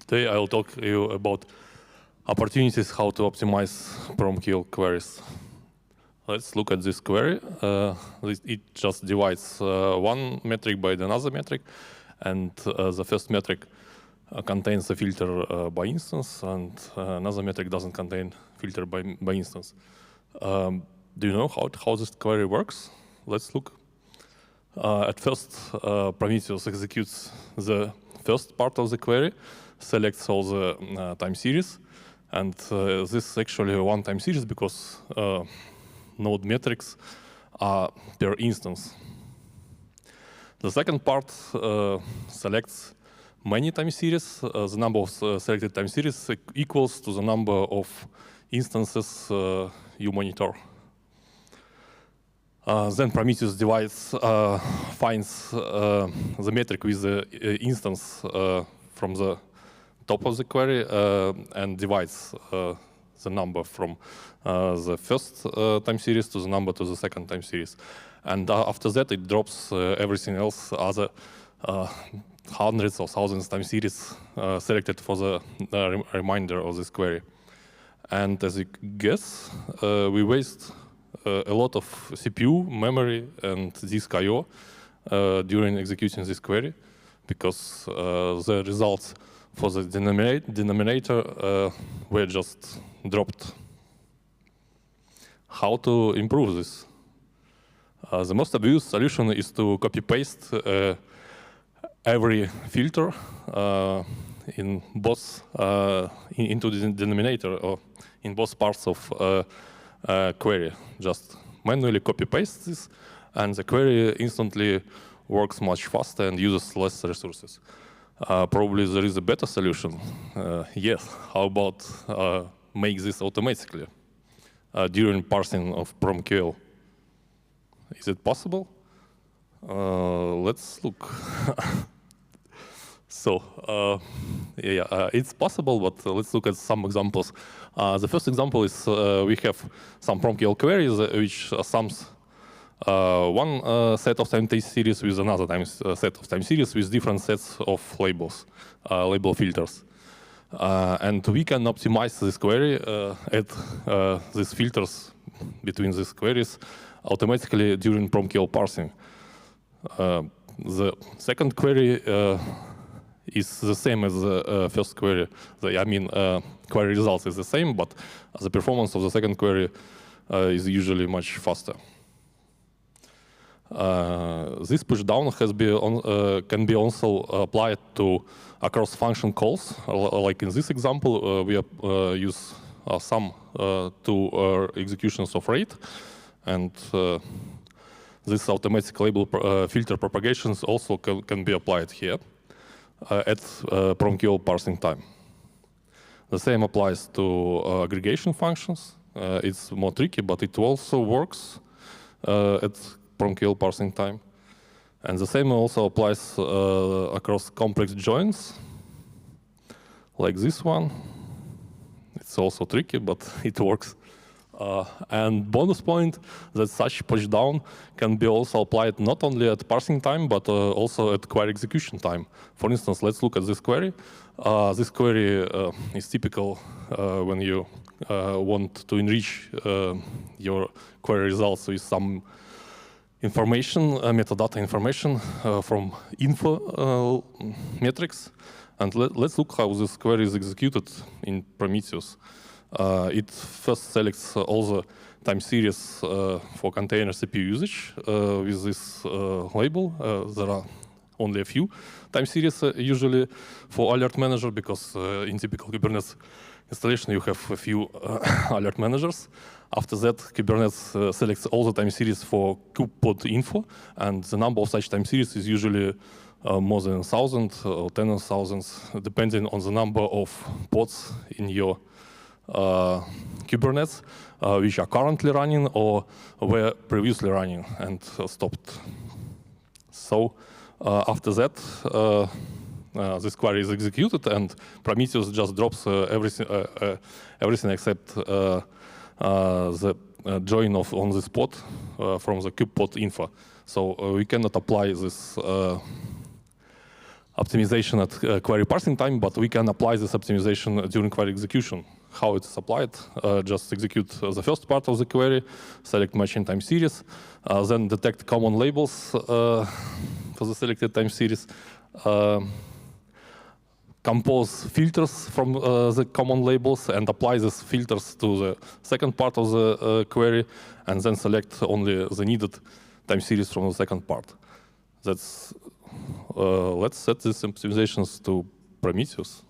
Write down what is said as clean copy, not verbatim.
Today I will talk to you about opportunities how to optimize PromQL queries. Let's look at this query. It just divides one metric by another metric, and the first metric contains a filter by instance, and another metric doesn't contain filter by instance. Do you know how this query works? Let's look. At first, Prometheus executes the first part of the query, selects all the time series, and this is actually one time series because node metrics are per instance. The second part selects many time series. The number of selected time series equals to the number of instances you monitor. Then Prometheus finds the metric with the instance from the top of the query and divides the number from the first time series to the number to the second time series. And after that, it drops everything else, other hundreds or thousands time series selected for the remainder of this query. And as you guess, we waste a lot of CPU, memory, and disk I/O during executing this query, because the results for the denominator were just dropped. How to improve this? The most obvious solution is to copy-paste every filter in both into the denominator or in both parts of query. Just manually copy-paste this, and the query instantly works much faster and uses less resources. Probably there is a better solution. Yes, how about make this automatically during parsing of PromQL? Is it possible? Let's look. So, it's possible, but let's look at some examples. The first example is we have some PromQL queries which sums one set of time series with another set of time series with different sets of labels, label filters. And we can optimize this query, add these filters between these queries automatically during PromQL parsing. The second query is the same as the first query. Query results is the same, but the performance of the second query is usually much faster. This pushdown can be also applied to across function calls. Like in this example, we use sum to executions of rate, and this automatic label filter propagations also can be applied here at PromQL parsing time. The same applies to aggregation functions. It's more tricky, but it also works at PromQL parsing time. And the same also applies across complex joins, like this one. It's also tricky, but it works. And bonus point that such pushdown can be also applied not only at parsing time, but also at query execution time. For instance, let's look at this query. This query is typical when you want to enrich your query results with some information, metadata information from info metrics. And let's look how this query is executed in Prometheus. It first selects all the time series for container CPU usage with this label. There are only a few time series usually for alert manager, because in typical Kubernetes installation you have a few alert managers. After that, Kubernetes selects all the time series for kubepod info, and the number of such time series is usually more than 1,000 or 10,000, depending on the number of pods in your Kubernetes, which are currently running or were previously running and stopped. So after that, this query is executed, and Prometheus just drops everything except the join on this pod from the kubepod info. So we cannot apply this optimization at query parsing time, but we can apply this optimization during query execution. How it's applied, just execute the first part of the query, select matching time series, then detect common labels for the selected time series, compose filters from the common labels and apply these filters to the second part of the query, and then select only the needed time series from the second part. That's let's set these optimizations to Prometheus.